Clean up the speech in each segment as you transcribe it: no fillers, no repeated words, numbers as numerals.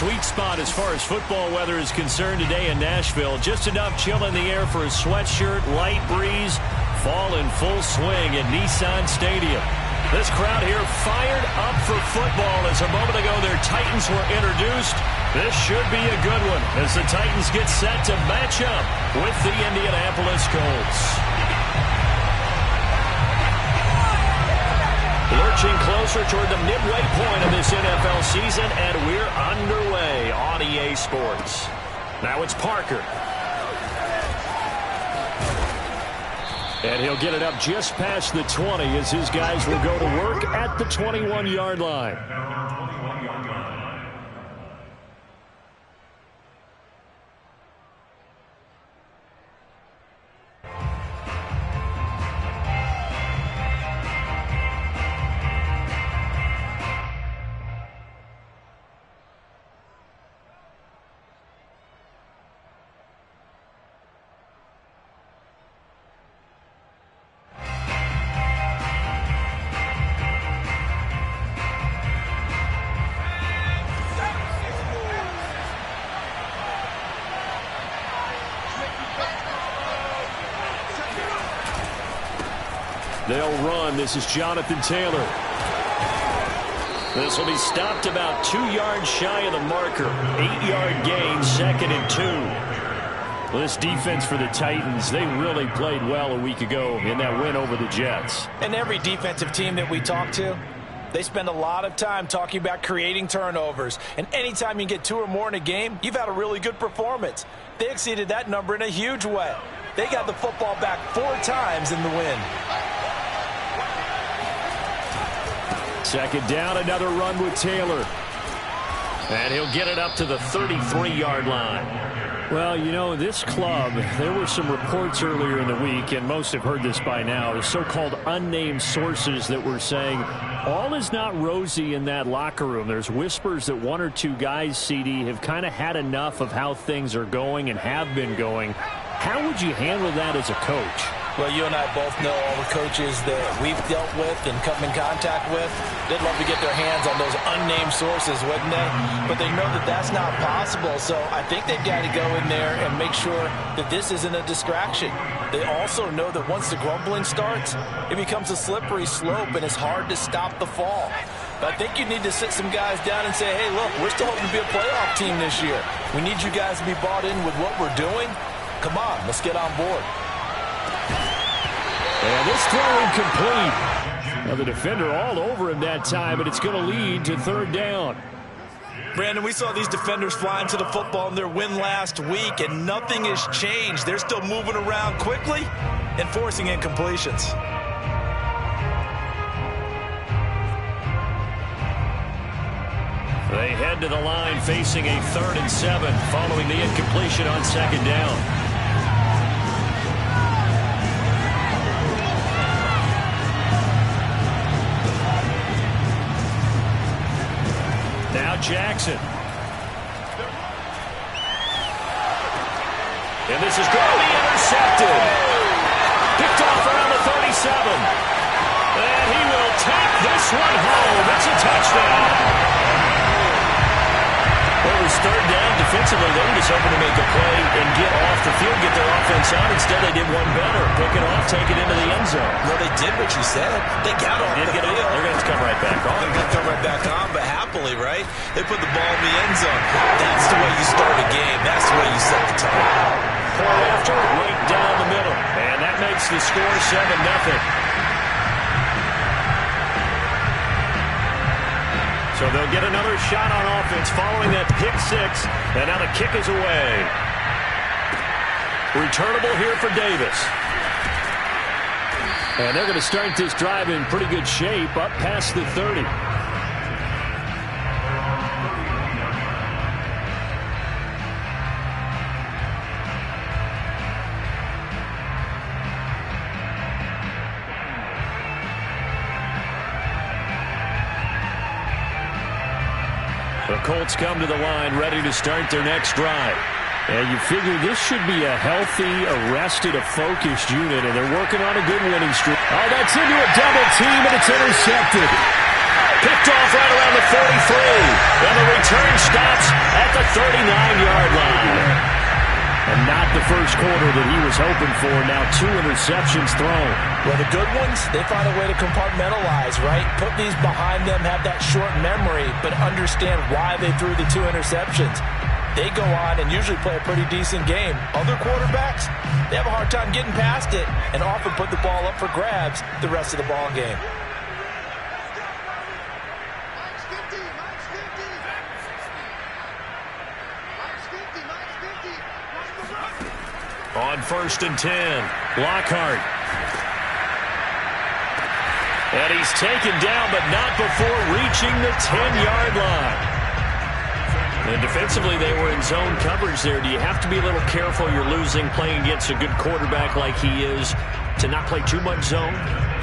sweet spot as far as football weather is concerned today in Nashville. Just enough chill in the air for a sweatshirt, light breeze, fall in full swing at Nissan Stadium. This crowd here fired up for football as a moment ago their Titans were introduced. This should be a good one as the Titans get set to match up with the Indianapolis Colts. Lurching closer toward the midway point of this NFL season, and we're underway on EA Sports. Now it's Parker. And he'll get it up just past the 20 as his guys will go to work at the 21-yard line. They'll run. This is Jonathan Taylor. This will be stopped about 2 yards shy of the marker. 8-yard gain, 2nd and 2. Well, this defense for the Titans, they really played well a week ago in that win over the Jets. And every defensive team that we talk to, they spend a lot of time talking about creating turnovers. And anytime you get 2 or more in a game, you've had a really good performance. They exceeded that number in a huge way. They got the football back 4 times in the win. 2nd down, another run with Taylor. And he'll get it up to the 33-yard line. Well, you know, this club, there were some reports earlier in the week, and most have heard this by now, the so-called unnamed sources that were saying all is not rosy in that locker room. There's whispers that 1 or 2 guys, CD, have kind of had enough of how things are going and have been going. How would you handle that as a coach? Well, you and I both know all the coaches that we've dealt with and come in contact with. They'd love to get their hands on those unnamed sources, wouldn't they? But they know that that's not possible, so I think they've got to go in there and make sure that this isn't a distraction. They also know that once the grumbling starts, it becomes a slippery slope and it's hard to stop the fall. But I think you need to sit some guys down and say, hey, look, we're still hoping to be a playoff team this year. We need you guys to be bought in with what we're doing. Come on, let's get on board. And this throw incomplete. Now the defender all over him that time, but it's going to lead to 3rd down. Brandon, we saw these defenders flying to the football in their win last week, and nothing has changed. They're still moving around quickly and forcing incompletions. They head to the line facing a 3rd and 7 following the incompletion on 2nd down. Now Jackson. And this is going to be intercepted. Picked off around the 37. And he will take this one home. It's a touchdown. Well, it was 3rd down. Defensively, they were just hoping to make a play and get off the field, get their offense out. Instead, they did one better. Pick it off, take it into the end zone. Well, they did what you said. They got off the field. They're going to come right back on. They're going to come right back on, but happily, right? They put the ball in the end zone. That's the way you start a game. That's the way you set the tone. Point after, right down the middle. And that makes the score 7-0. So they'll get another shot on offense following that pick 6. And now the kick is away. Returnable here for Davis. And they're going to start this drive in pretty good shape up past the 30. The Colts come to the line ready to start their next drive. And you figure this should be a healthy, arrested, a focused unit, and they're working on a good winning streak. Oh, that's into a double team, and it's intercepted. Picked off right around the 43. And the return stops at the 39-yard line. And not the first quarter that he was hoping for. Now 2 interceptions thrown. Well, the good ones, they find a way to compartmentalize, right? Put these behind them, have that short memory, but understand why they threw the 2 interceptions. They go on and usually play a pretty decent game. Other quarterbacks, they have a hard time getting past it and often put the ball up for grabs the rest of the ball game. On 1st and 10, Lockhart. And he's taken down, but not before reaching the 10-yard line. And defensively, they were in zone coverage there. Do you have to be a little careful? You're losing, playing against a good quarterback like he is, to not play too much zone?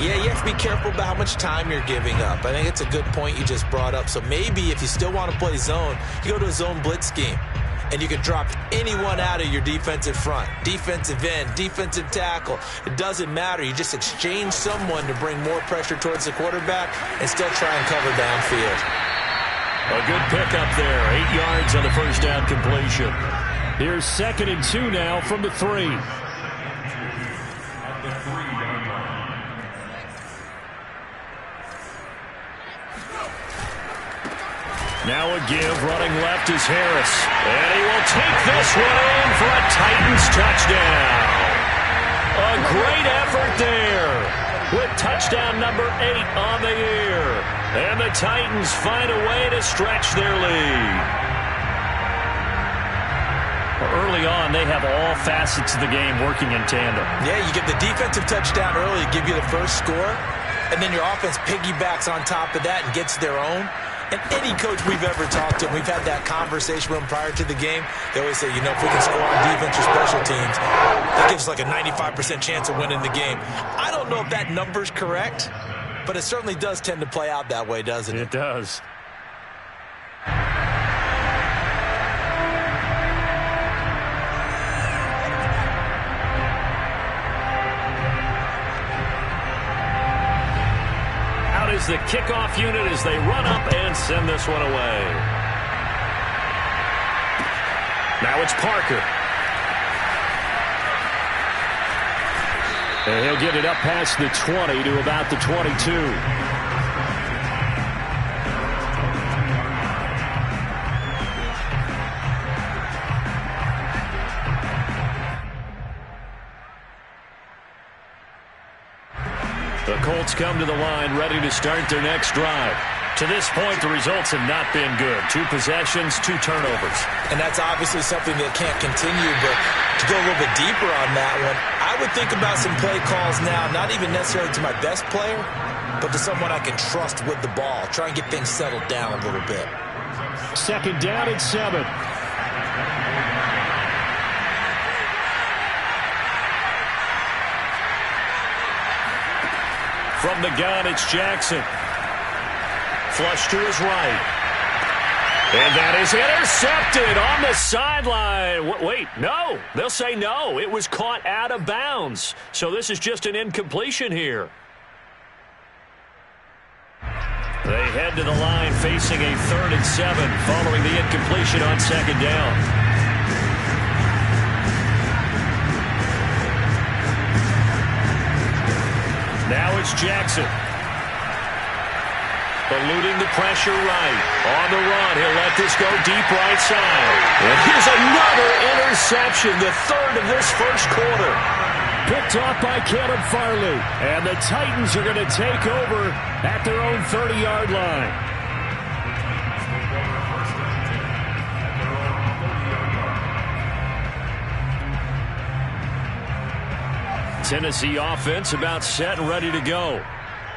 Yeah, you have to be careful about how much time you're giving up. I think it's a good point you just brought up. So maybe if you still want to play zone, you go to a zone blitz scheme. And you can drop anyone out of your defensive front. Defensive end, defensive tackle. It doesn't matter. You just exchange someone to bring more pressure towards the quarterback and still try and cover downfield. A good pickup there. 8 yards on the first down completion. Here's 2nd and 2 now from the 3. Now a give, running left is Harris. And he will take this one in for a Titans touchdown. A great effort there with touchdown number 8 on the year. And the Titans find a way to stretch their lead. Early on, they have all facets of the game working in tandem. Yeah, you get the defensive touchdown early, give you the first score, and then your offense piggybacks on top of that and gets their own. And any coach we've ever talked to, we've had that conversation with them prior to the game. They always say, you know, if we can score on defense or special teams, that gives us like a 95% chance of winning the game. I don't know if that number's correct, but it certainly does tend to play out that way, doesn't it? It does. Is the kickoff unit as they run up and send this one away. Now it's Parker. And he'll get it up past the 20 to about the 22. The Colts come to the line, ready to start their next drive. To this point, the results have not been good. 2 possessions, 2 turnovers. And that's obviously something that can't continue, but to go a little bit deeper on that one, I would think about some play calls now, not even necessarily to my best player, but to someone I can trust with the ball. Try and get things settled down a little bit. 2nd down and 7. From the gun, it's Jackson. Flush to his right. And that is intercepted on the sideline. Wait, no. They'll say no. It was caught out of bounds. So this is just an incompletion here. They head to the line facing a 3rd and 7 following the incompletion on 2nd down. Now it's Jackson. Eluding the pressure right. On the run, he'll let this go deep right side. And here's another interception, the 3rd of this first quarter. Picked off by Caleb Farley. And the Titans are going to take over at their own 30-yard line. Tennessee offense about set and ready to go.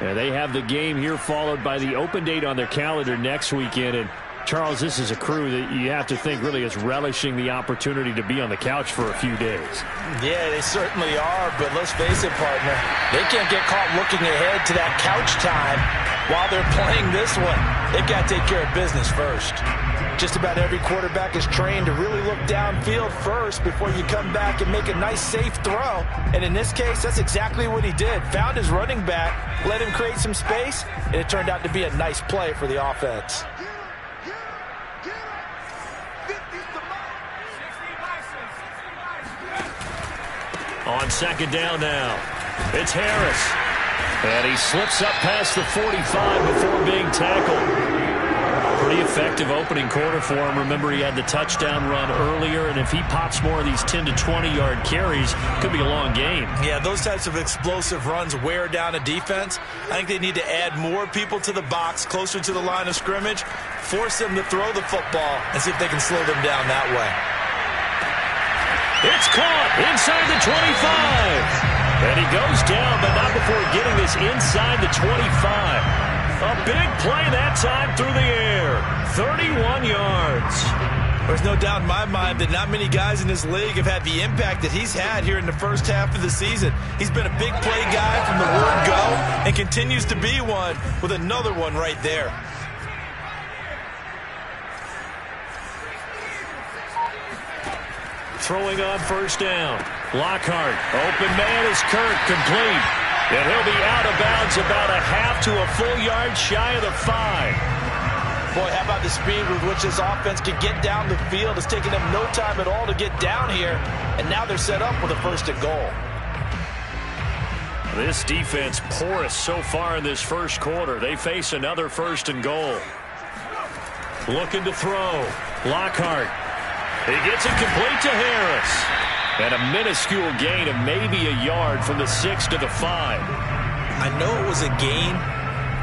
And they have the game here followed by the open date on their calendar next weekend. And Charles, this is a crew that you have to think really is relishing the opportunity to be on the couch for a few days. Yeah, they certainly are, but let's face it, partner. They can't get caught looking ahead to that couch time while they're playing this one. They've got to take care of business first. Just about every quarterback is trained to really look downfield first before you come back and make a nice, safe throw. And in this case, that's exactly what he did. Found his running back, let him create some space, and it turned out to be a nice play for the offense. On second down now, it's Harris. And he slips up past the 45 before being tackled. Pretty effective opening quarter for him. Remember, he had the touchdown run earlier, and if he pops more of these 10 to 20-yard carries, could be a long game. Yeah, those types of explosive runs wear down a defense. I think they need to add more people to the box, closer to the line of scrimmage, force them to throw the football, and see if they can slow them down that way. It's caught inside the 25. And he goes down, but not before getting this inside the 25. A big play that time through the air. 31 yards. There's no doubt in my mind that not many guys in this league have had the impact that he's had here in the first half of the season. He's been a big play guy from the word go and continues to be one with another one right there. Throwing on first down. Lockhart, open man is Kirk, complete. And he'll be out of bounds about a half to a full yard shy of the 5. Boy, how about the speed with which this offense can get down the field? It's taken them no time at all to get down here, and now they're set up with a first and goal. This defense porous so far in this first quarter. They face another first and goal. Looking to throw. Lockhart. He gets it complete to Harris. And a minuscule gain of maybe a yard from the 6 to the 5. I know it was a gain,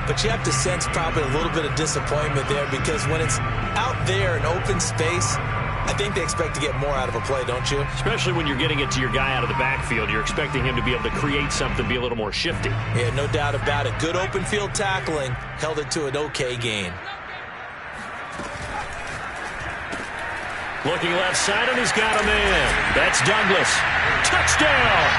but you have to sense probably a little bit of disappointment there, because when it's out there in open space, I think they expect to get more out of a play, don't you? Especially when you're getting it to your guy out of the backfield. You're expecting him to be able to create something, be a little more shifty. Yeah, no doubt about it. Good open field tackling held it to an okay gain. Looking left side, and he's got a man. That's Douglas. Touchdown!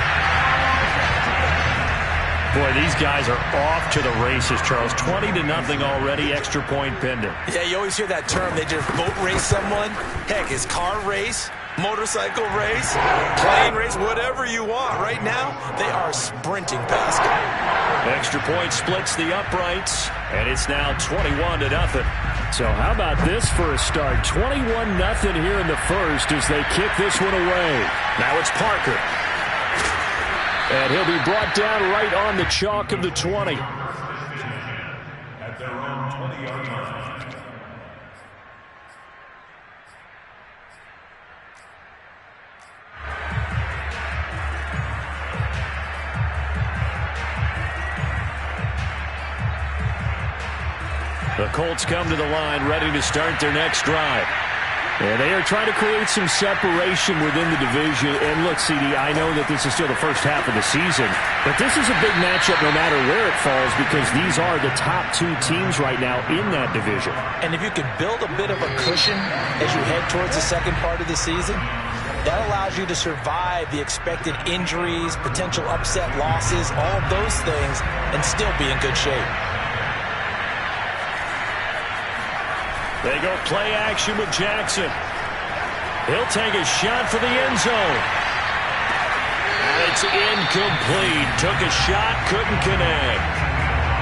Boy, these guys are off to the races, Charles. 20-0 already, extra point pending. Yeah, you always hear that term. They just boat race someone. Heck, it's car race, motorcycle race, plane race, whatever you want. Right now, they are sprinting past it. Extra point splits the uprights, and it's now 21-0. So how about this for a start? 21-0 here in the first as they kick this one away. Now it's Parker. And he'll be brought down right on the chalk of the 20. At their own 20-yard line. The Colts come to the line ready to start their next drive. And they are trying to create some separation within the division. And look, CD, I know that this is still the first half of the season, but this is a big matchup no matter where it falls, because these are the top 2 teams right now in that division. And if you can build a bit of a cushion as you head towards the second part of the season, that allows you to survive the expected injuries, potential upset losses, all of those things, and still be in good shape. They go play action with Jackson. He'll take a shot for the end zone. And it's incomplete. Took a shot, couldn't connect.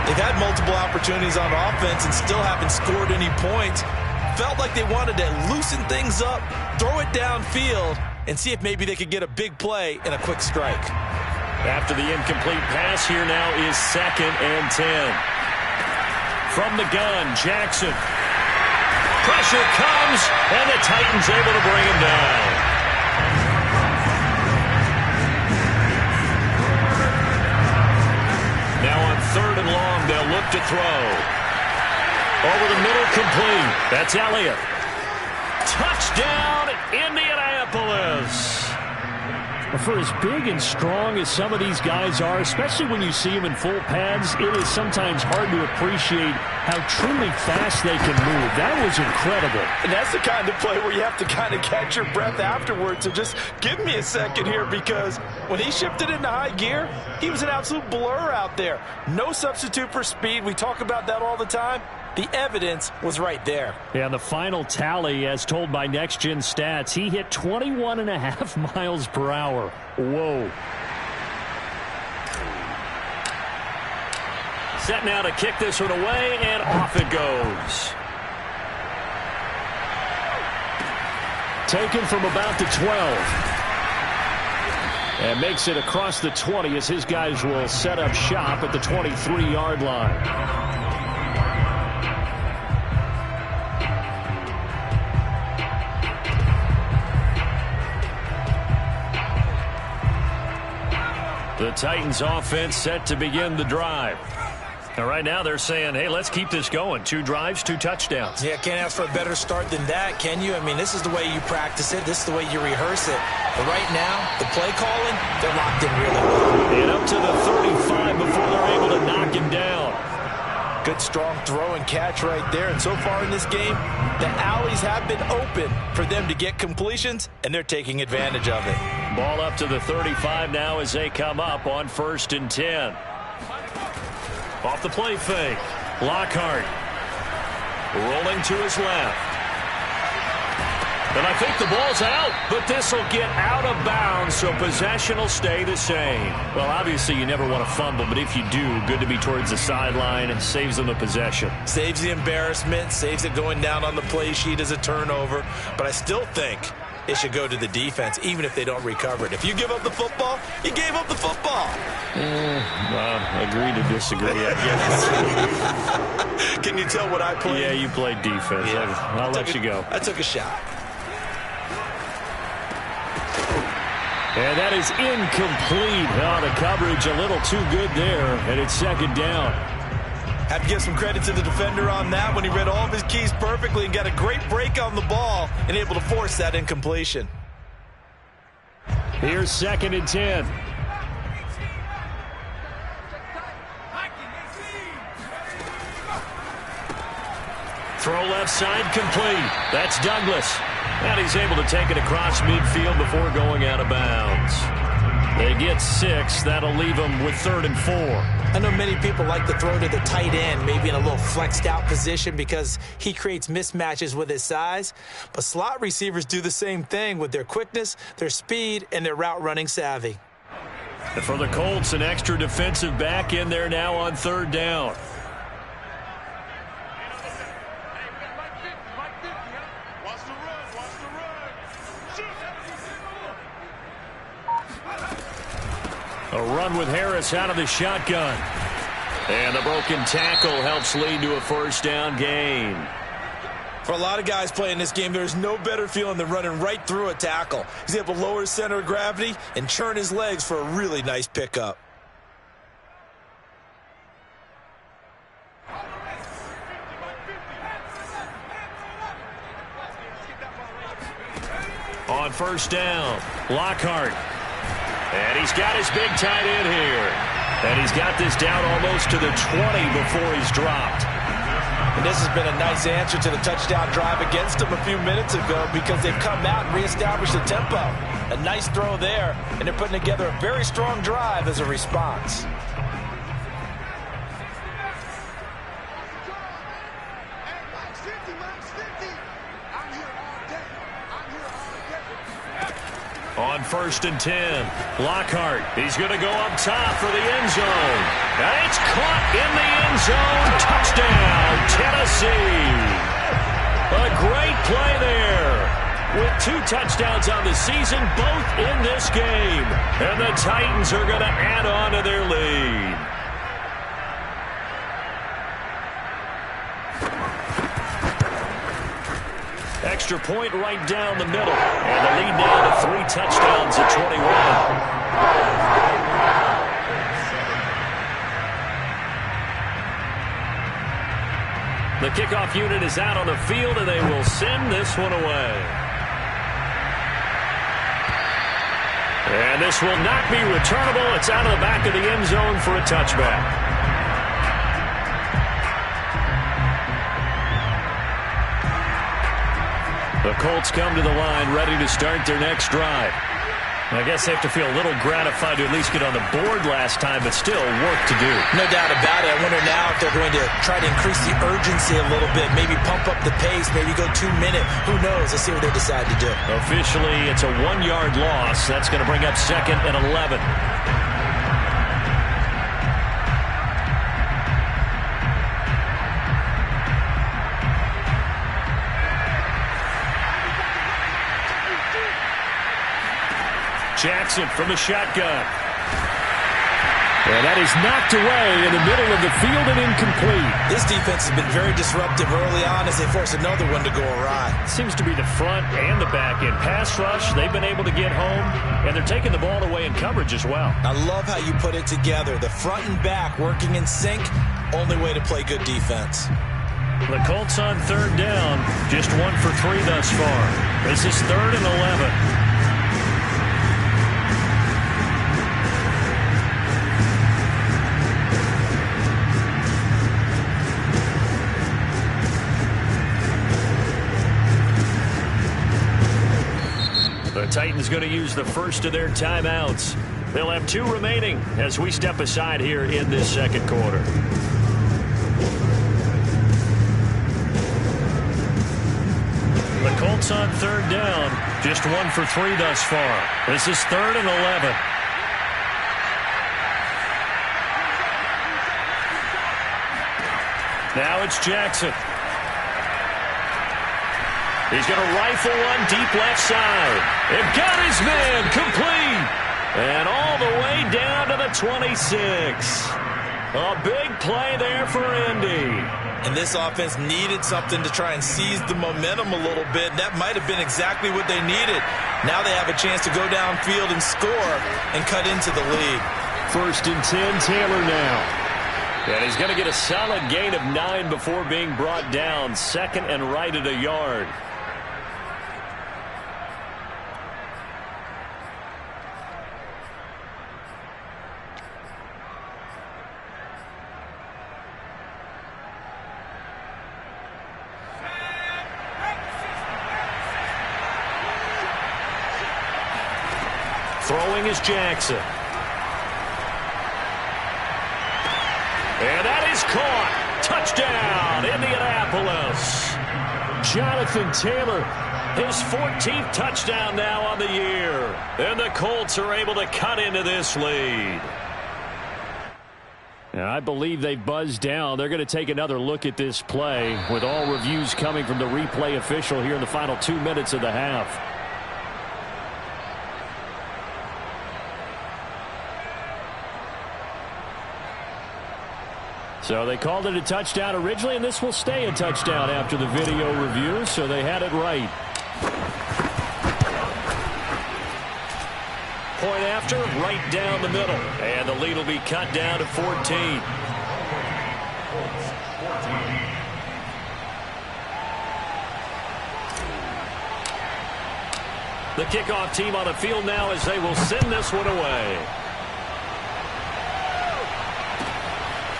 They've had multiple opportunities on offense and still haven't scored any points. Felt like they wanted to loosen things up, throw it downfield, and see if maybe they could get a big play and a quick strike. After the incomplete pass, here now is 2nd and 10. From the gun, Jackson. Pressure comes, and the Titans able to bring him down. Now on 3rd and long, they'll look to throw. Over the middle, complete. That's Elliott. Touchdown, Indianapolis. For as big and strong as some of these guys are, especially when you see them in full pads, it is sometimes hard to appreciate how truly fast they can move. That was incredible. And that's the kind of play where you have to kind of catch your breath afterwards. So just give me a second here, because when he shifted into high gear, he was an absolute blur out there. No substitute for speed. We talk about that all the time. The evidence was right there. Yeah, and the final tally, as told by Next Gen Stats, he hit 21.5 miles per hour. Whoa. Set now to kick this one away, and off it goes. Taken from about the 12. And makes it across the 20 as his guys will set up shop at the 23-yard line. The Titans offense set to begin the drive. And right now they're saying, hey, let's keep this going. 2 drives, 2 touchdowns. Yeah, can't ask for a better start than that, can you? I mean, this is the way you practice it. This is the way you rehearse it. But right now, the play calling, they're locked in really well. And up to the 35 before they're able to knock him down. Good, strong throw and catch right there. And so far in this game, the alleys have been open for them to get completions, and they're taking advantage of it. Ball up to the 35 now as they come up on 1st and 10. Off the play fake. Lockhart rolling to his left. And I think the ball's out, but this will get out of bounds, so possession will stay the same. Well, obviously you never want to fumble, but if you do, good to be towards the sideline. It saves them the possession. Saves the embarrassment, saves it going down on the play sheet as a turnover. But I still think it should go to the defense, even if they don't recover it. If you give up the football, you gave up the football. Agree to disagree, I guess. Can you tell what I played? Yeah, you played defense. Yeah. I'll let you go. I took a shot. And that is incomplete. Oh, the coverage a little too good there, and it's 2nd down. Have to give some credit to the defender on that when he read all of his keys perfectly and got a great break on the ball and able to force that incompletion. Here's 2nd and 10. Throw left side complete. That's Douglas. And he's able to take it across midfield before going out of bounds. They get 6. That'll leave them with 3rd and 4. I know many people like to throw to the tight end, maybe in a little flexed out position because he creates mismatches with his size. But slot receivers do the same thing with their quickness, their speed, and their route running savvy. And for the Colts, an extra defensive back in there now on 3rd down. A run with Harris out of the shotgun. And the broken tackle helps lead to a 1st down gain. For a lot of guys playing this game, there's no better feeling than running right through a tackle. He's able to lower his center of gravity and churn his legs for a really nice pickup. On 1st down, Lockhart. And he's got his big tight end here. And he's got this down almost to the 20 before he's dropped. And this has been a nice answer to the touchdown drive against them a few minutes ago because they've come out and reestablished the tempo. A nice throw there, and they're putting together a very strong drive as a response. On 1st and 10, Lockhart. He's going to go up top for the end zone. And it's caught in the end zone. Touchdown, Tennessee. A great play there. With 2 touchdowns on the season, both in this game. And the Titans are going to add on to their lead. Extra point right down the middle. And the lead now to 3 touchdowns at 21. The kickoff unit is out on the field, and they will send this one away. And this will not be returnable. It's out of the back of the end zone for a touchback. The Colts come to the line ready to start their next drive. I guess they have to feel a little gratified to at least get on the board last time, but still work to do. No doubt about it. I wonder now if they're going to try to increase the urgency a little bit, maybe pump up the pace, maybe go 2 minute. Who knows? Let's see what they decide to do. Officially, it's a 1-yard loss. That's going to bring up 2nd and 11. Jackson from the shotgun. And that is knocked away in the middle of the field and incomplete. This defense has been very disruptive early on as they force another one to go awry. Seems to be the front and the back end. Pass rush, they've been able to get home, and they're taking the ball away in coverage as well. I love how you put it together. The front and back working in sync, only way to play good defense. The Colts on 3rd down, just 1 for 3 thus far. This is 3rd and 11. The Titans going to use the first of their timeouts. They'll have 2 remaining as we step aside here in this 2nd quarter. The Colts on 3rd down, just 1 for 3 thus far. This is 3rd and 11. Now it's Jackson. He's going to rifle one deep left side. And got his man complete. And all the way down to the 26. A big play there for Indy. And this offense needed something to try and seize the momentum a little bit. That might have been exactly what they needed. Now they have a chance to go downfield and score and cut into the lead. 1st and 10, Taylor now. And he's going to get a solid gain of 9 before being brought down. 2nd and right at a yard. Throwing is Jackson. And that is caught. Touchdown, Indianapolis. Jonathan Taylor, his 14th touchdown now on the year. And the Colts are able to cut into this lead. Now, I believe they've buzzed down. They're going to take another look at this play with all reviews coming from the replay official here in the final 2 minutes of the half. So they called it a touchdown originally, and this will stay a touchdown after the video review, so they had it right. Point after, right down the middle. And the lead will be cut down to 14. The kickoff team on the field now as they will send this one away.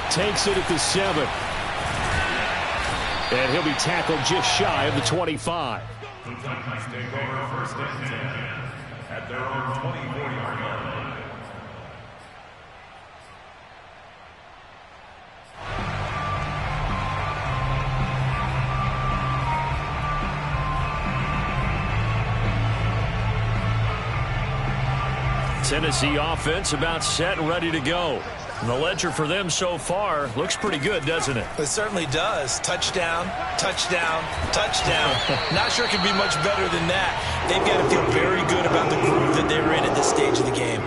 Takes it at the 7. And he'll be tackled just shy of the 25. The Titans take over 1st and 10 at their own 24-yard line. Tennessee offense about set and ready to go. And the ledger for them so far looks pretty good, doesn't it? It certainly does. Touchdown, touchdown, touchdown. Not sure it could be much better than that. They've got to feel very good about the groove that they're in at this stage of the game.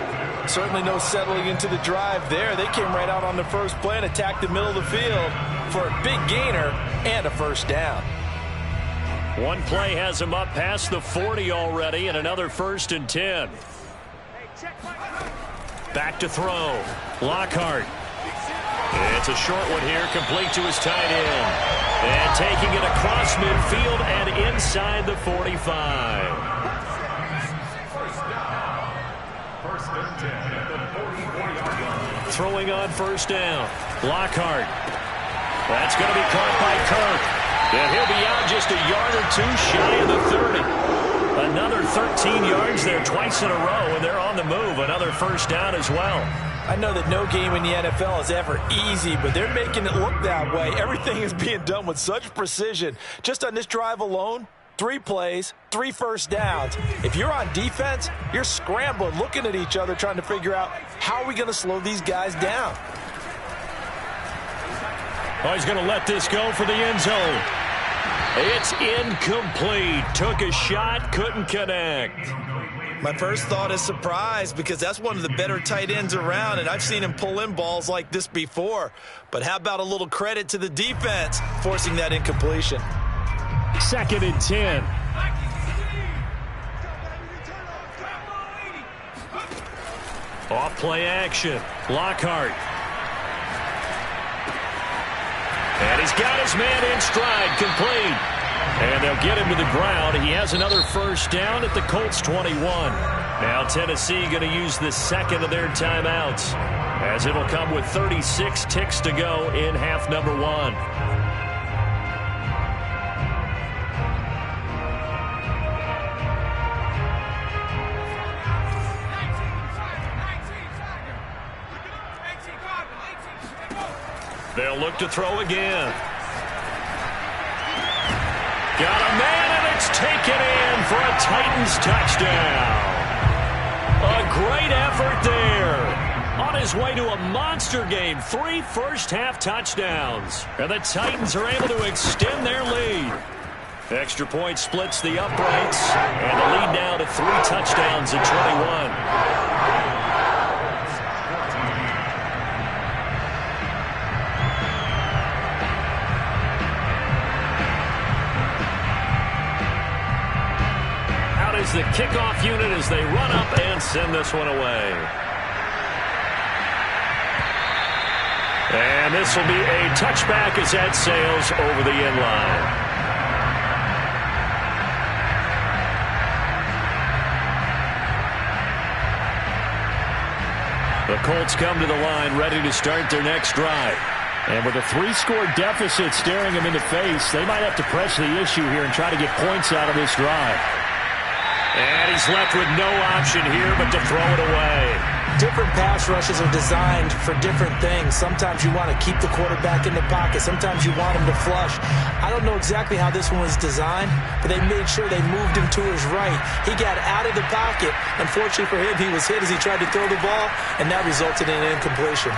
Certainly no settling into the drive there. They came right out on the first play and attacked the middle of the field for a big gainer and a 1st down. One play has them up past the 40 already, and another 1st and 10. Back to throw. Lockhart. It's a short one here, complete to his tight end. And taking it across midfield and inside the 45. throwing on first down. Lockhart. That's going to be caught by Kirk. And he'll be out just a yard or two shy of the 30. Another 13 yards there twice in a row, and they're on the move. Another first down as well. I know that no game in the NFL is ever easy, but they're making it look that way. Everything is being done with such precision. Just on this drive alone, 3 plays, 3 first downs. If you're on defense, you're scrambling, looking at each other, trying to figure out how are we going to slow these guys down. Oh, he's going to let this go for the end zone. It's incomplete. Took a shot, couldn't connect. My first thought is surprise because that's one of the better tight ends around, and I've seen him pull in balls like this before. But how about a little credit to the defense forcing that incompletion? 2nd and 10. Off play action. Lockhart. And he's got his man in stride, complete. And they'll get him to the ground. He has another first down at the Colts 21. Now Tennessee going to use the second of their timeouts, as it'll come with 36 ticks to go in half number 1. They'll look to throw again. Got a man, and it's taken in for a Titans touchdown. A great effort there. On his way to a monster game, 3 first-half touchdowns. And the Titans are able to extend their lead. Extra point splits the uprights, and the lead now to 3 touchdowns at 21. Is the kickoff unit as they run up and send this one away. And this will be a touchback as that sails over the end line. The Colts come to the line ready to start their next drive. And with a 3-score deficit staring them in the face, they might have to press the issue here and try to get points out of this drive. And he's left with no option here but to throw it away. Different pass rushes are designed for different things. Sometimes you want to keep the quarterback in the pocket. Sometimes you want him to flush. I don't know exactly how this one was designed, but they made sure they moved him to his right. He got out of the pocket. Unfortunately for him, he was hit as he tried to throw the ball, and that resulted in an incompletion.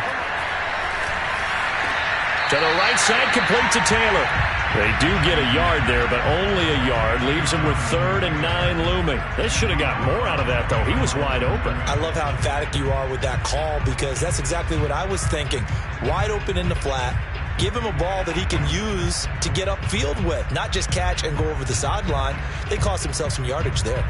To the right side, complete to Taylor. They do get a yard there, but only a yard. Leaves them with 3rd and 9 looming. They should have got more out of that, though. He was wide open. I love how emphatic you are with that call because that's exactly what I was thinking. Wide open in the flat. Give him a ball that he can use to get upfield with, not just catch and go over the sideline. They cost themselves some yardage there.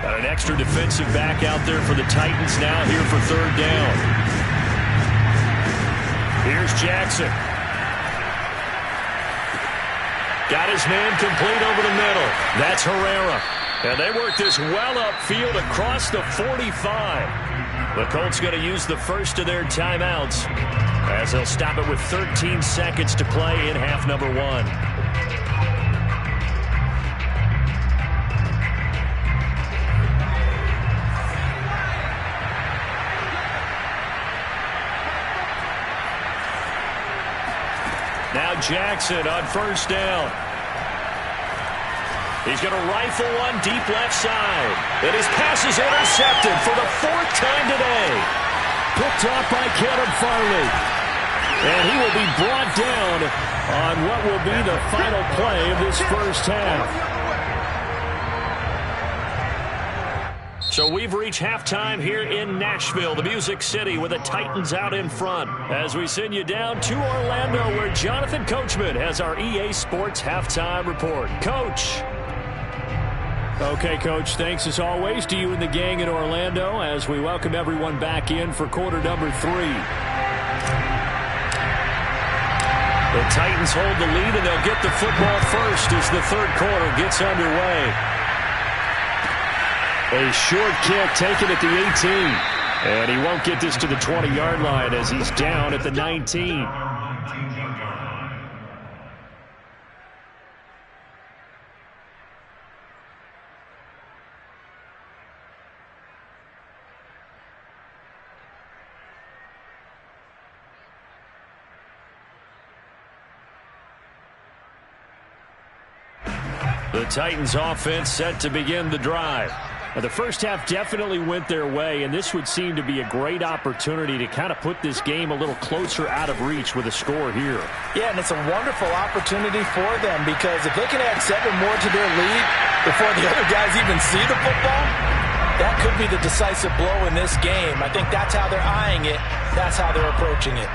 Got an extra defensive back out there for the Titans now here for 3rd down. Here's Jackson. Got his man complete over the middle. That's Herrera. And they work this well upfield across the 45. The Colts going to use the first of their timeouts as they'll stop it with 13 seconds to play in half number 1. Now Jackson on first down. He's going to rifle one deep left side. And his pass is intercepted for the 4th time today. Picked off by Caleb Farley. And he will be brought down on what will be the final play of this first half. So we've reached halftime here in Nashville, the Music City, with the Titans out in front. As we send you down to Orlando, where Jonathan Coachman has our EA Sports halftime report. Coach. Okay, Coach, thanks as always to you and the gang in Orlando as we welcome everyone back in for quarter number 3. The Titans hold the lead, and they'll get the football first as the third quarter gets underway. A short kick taken at the 18. And he won't get this to the 20-yard line as he's down at the 19. The Titans offense set to begin the drive. Now, the first half definitely went their way, and this would seem to be a great opportunity to kind of put this game a little closer out of reach with a score here. Yeah, and it's a wonderful opportunity for them because if they can add 7 more to their lead before the other guys even see the football, that could be the decisive blow in this game. I think that's how they're eyeing it. That's how they're approaching it.